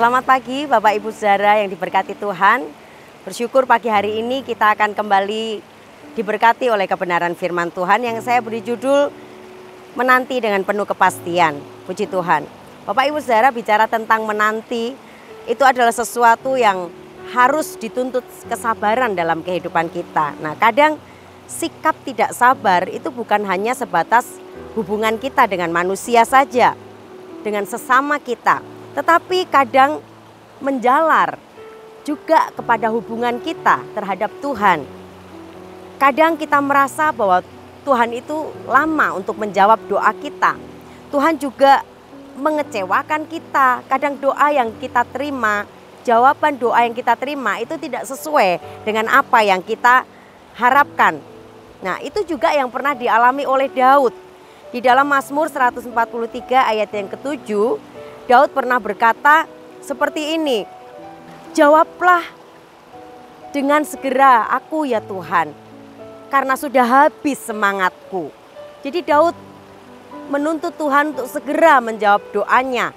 Selamat pagi Bapak Ibu Saudara yang diberkati Tuhan. Bersyukur pagi hari ini kita akan kembali diberkati oleh kebenaran firman Tuhan yang saya beri judul Menanti dengan penuh kepastian. Puji Tuhan. Bapak Ibu Saudara, bicara tentang menanti, itu adalah sesuatu yang harus dituntut kesabaran dalam kehidupan kita. Nah, kadang sikap tidak sabar itu bukan hanya sebatas hubungan kita dengan manusia saja, dengan sesama kita, tetapi kadang menjalar juga kepada hubungan kita terhadap Tuhan. Kadang kita merasa bahwa Tuhan itu lama untuk menjawab doa kita. Tuhan juga mengecewakan kita. Kadang doa yang kita terima, jawaban doa yang kita terima itu tidak sesuai dengan apa yang kita harapkan. Nah, itu juga yang pernah dialami oleh Daud. Di dalam Mazmur 143 ayat yang ke-7, Daud pernah berkata seperti ini, "Jawablah dengan segera aku ya Tuhan, karena sudah habis semangatku." Jadi Daud menuntut Tuhan untuk segera menjawab doanya.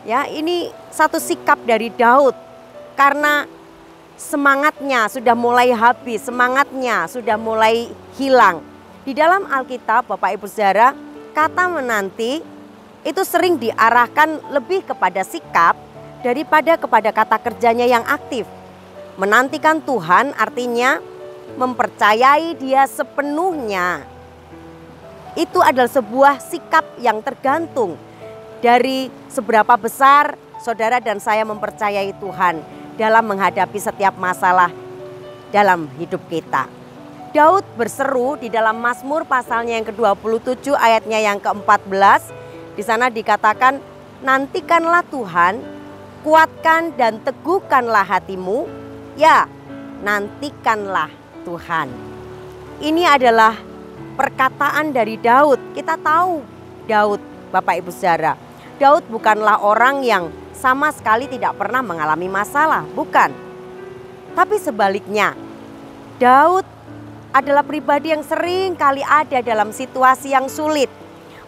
Ya, ini satu sikap dari Daud karena semangatnya sudah mulai habis, semangatnya sudah mulai hilang. Di dalam Alkitab, Bapak Ibu Saudara, kata menanti itu sering diarahkan lebih kepada sikap daripada kepada kata kerjanya yang aktif. Menantikan Tuhan artinya mempercayai Dia sepenuhnya. Itu adalah sebuah sikap yang tergantung dari seberapa besar saudara dan saya mempercayai Tuhan dalam menghadapi setiap masalah dalam hidup kita. Daud berseru di dalam Mazmur pasalnya yang ke-27 ayatnya yang ke-14. Di sana dikatakan, "Nantikanlah Tuhan, kuatkan dan teguhkanlah hatimu." Ya, nantikanlah Tuhan. Ini adalah perkataan dari Daud. Kita tahu Daud, Bapak Ibu Saudara. Daud bukanlah orang yang sama sekali tidak pernah mengalami masalah, bukan. Tapi sebaliknya, Daud adalah pribadi yang sering kali ada dalam situasi yang sulit.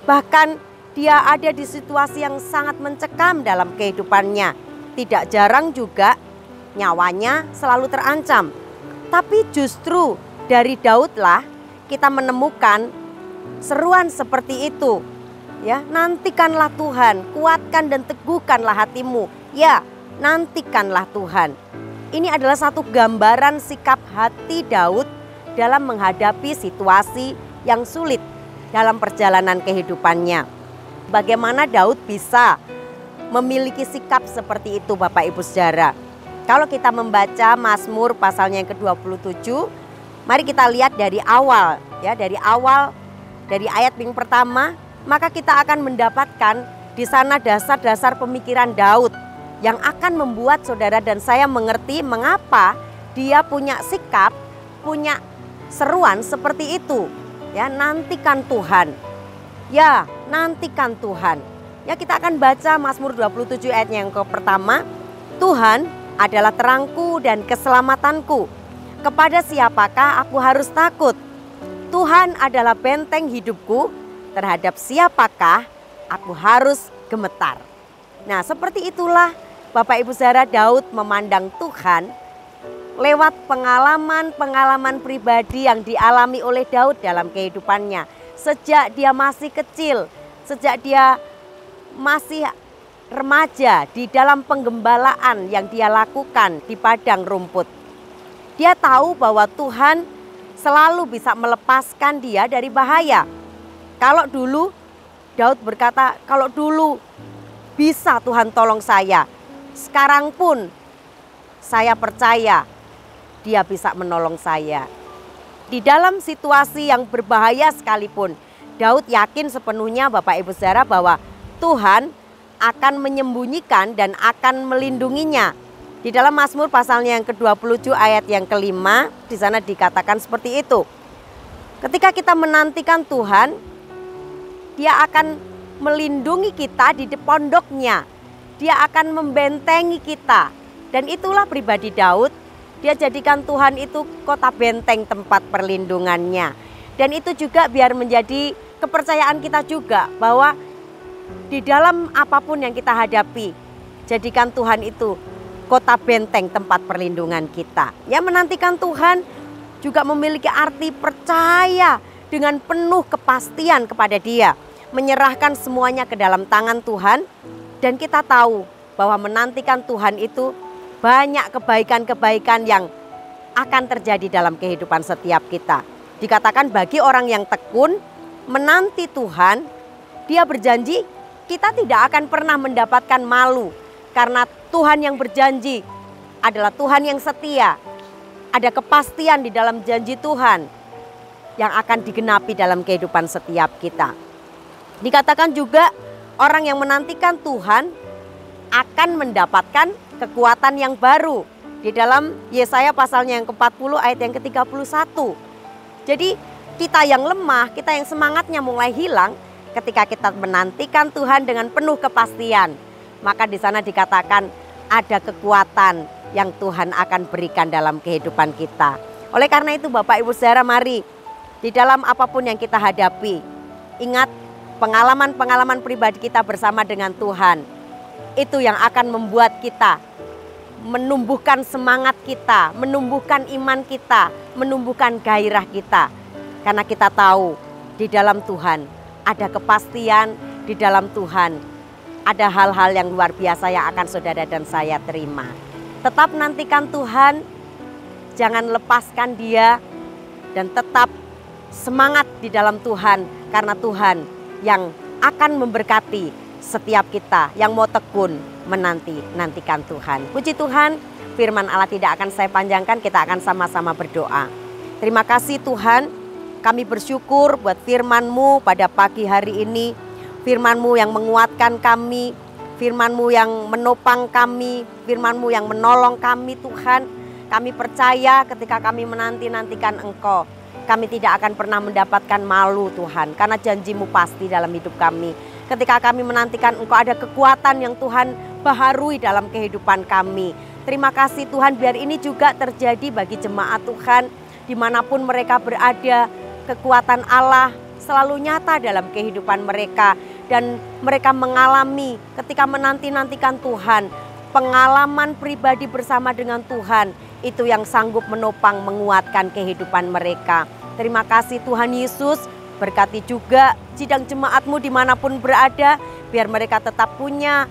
Bahkan dia ada di situasi yang sangat mencekam dalam kehidupannya. Tidak jarang juga nyawanya selalu terancam. Tapi justru dari Daudlah kita menemukan seruan seperti itu. Ya, nantikanlah Tuhan, kuatkan dan teguhkanlah hatimu. Ya, nantikanlah Tuhan. Ini adalah satu gambaran sikap hati Daud dalam menghadapi situasi yang sulit dalam perjalanan kehidupannya. Bagaimana Daud bisa memiliki sikap seperti itu, Bapak Ibu Saudara? Kalau kita membaca Mazmur pasalnya yang ke-27, mari kita lihat dari awal, ya, dari ayat yang pertama, maka kita akan mendapatkan di sana dasar-dasar pemikiran Daud yang akan membuat saudara dan saya mengerti mengapa dia punya sikap, punya seruan seperti itu. Ya, nantikan Tuhan. Ya, nantikan Tuhan. Ya, kita akan baca Mazmur 27 ayat yang pertama. "Tuhan adalah terangku dan keselamatanku. Kepada siapakah aku harus takut? Tuhan adalah benteng hidupku. Terhadap siapakah aku harus gemetar?" Nah, seperti itulah Bapak Ibu Saudara, Daud memandang Tuhan lewat pengalaman-pengalaman pribadi yang dialami oleh Daud dalam kehidupannya. Sejak dia masih kecil, sejak dia masih remaja di dalam penggembalaan yang dia lakukan di padang rumput. Dia tahu bahwa Tuhan selalu bisa melepaskan dia dari bahaya. Kalau dulu, Daud berkata, "Kalau dulu bisa Tuhan tolong saya, sekarang pun saya percaya Dia bisa menolong saya." Di dalam situasi yang berbahaya sekalipun, Daud yakin sepenuhnya, Bapak Ibu Saudara, bahwa Tuhan akan menyembunyikan dan akan melindunginya. Di dalam Mazmur pasalnya yang ke-27 ayat yang ke-5, di sana dikatakan seperti itu. Ketika kita menantikan Tuhan, Dia akan melindungi kita di pondoknya. Dia akan membentengi kita. Dan itulah pribadi Daud. Dia jadikan Tuhan itu kota benteng tempat perlindungannya. Dan itu juga biar menjadi kepercayaan kita juga bahwa di dalam apapun yang kita hadapi, Jadikan Tuhan itu kota benteng tempat perlindungan kita. Ya, menantikan Tuhan juga memiliki arti percaya dengan penuh kepastian kepada Dia. Menyerahkan semuanya ke dalam tangan Tuhan. Dan kita tahu bahwa menantikan Tuhan itu banyak kebaikan-kebaikan yang akan terjadi dalam kehidupan setiap kita. Dikatakan bagi orang yang tekun menanti Tuhan, Dia berjanji kita tidak akan pernah mendapatkan malu. Karena Tuhan yang berjanji adalah Tuhan yang setia. Ada kepastian di dalam janji Tuhan yang akan digenapi dalam kehidupan setiap kita. Dikatakan juga orang yang menantikan Tuhan akan mendapatkan kekuatan yang baru. Di dalam Yesaya pasalnya yang ke-40 ayat yang ke-31. Jadi kita yang lemah, kita yang semangatnya mulai hilang ketika kita menantikan Tuhan dengan penuh kepastian. Maka di sana dikatakan ada kekuatan yang Tuhan akan berikan dalam kehidupan kita. Oleh karena itu Bapak Ibu Saudara, mari di dalam apapun yang kita hadapi, ingat pengalaman-pengalaman pribadi kita bersama dengan Tuhan. Itu yang akan membuat kita menumbuhkan semangat kita, menumbuhkan iman kita, menumbuhkan gairah kita. Karena kita tahu di dalam Tuhan ada kepastian, di dalam Tuhan ada hal-hal yang luar biasa yang akan saudara dan saya terima. Tetap nantikan Tuhan, jangan lepaskan Dia, dan tetap semangat di dalam Tuhan. Karena Tuhan yang akan memberkati setiap kita yang mau tekun nantikan Tuhan. Puji Tuhan, firman Allah tidak akan saya panjangkan, kita akan sama-sama berdoa. Terima kasih Tuhan, kami bersyukur buat firman-Mu pada pagi hari ini. Firman-Mu yang menguatkan kami, firman-Mu yang menopang kami, firman-Mu yang menolong kami Tuhan. Kami percaya ketika kami menantikan Engkau, kami tidak akan pernah mendapatkan malu Tuhan. Karena janji-Mu pasti dalam hidup kami. Ketika kami menantikan Engkau, ada kekuatan yang Tuhan baharui dalam kehidupan kami. Terima kasih Tuhan, biar ini juga terjadi bagi jemaat Tuhan. Dimanapun mereka berada, kekuatan Allah selalu nyata dalam kehidupan mereka. Dan mereka mengalami ketika menantikan Tuhan, pengalaman pribadi bersama dengan Tuhan, itu yang sanggup menopang, menguatkan kehidupan mereka. Terima kasih Tuhan Yesus, berkati juga sidang jemaat-Mu dimanapun berada, biar mereka tetap punya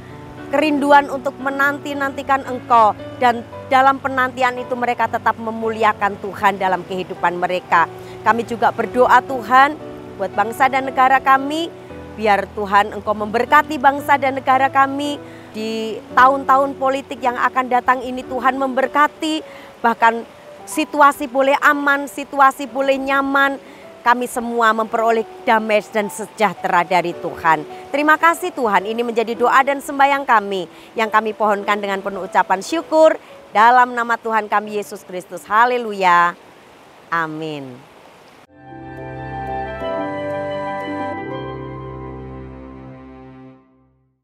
kerinduan untuk menantikan Engkau. Dan dalam penantian itu mereka tetap memuliakan Tuhan dalam kehidupan mereka. Kami juga berdoa Tuhan buat bangsa dan negara kami, biar Tuhan Engkau memberkati bangsa dan negara kami di tahun-tahun politik yang akan datang ini. Tuhan memberkati, bahkan situasi boleh aman, situasi boleh nyaman. Kami semua memperoleh damai dan sejahtera dari Tuhan. Terima kasih Tuhan, ini menjadi doa dan sembahyang kami yang kami pohonkan dengan penuh ucapan syukur dalam nama Tuhan kami Yesus Kristus. Haleluya. Amin.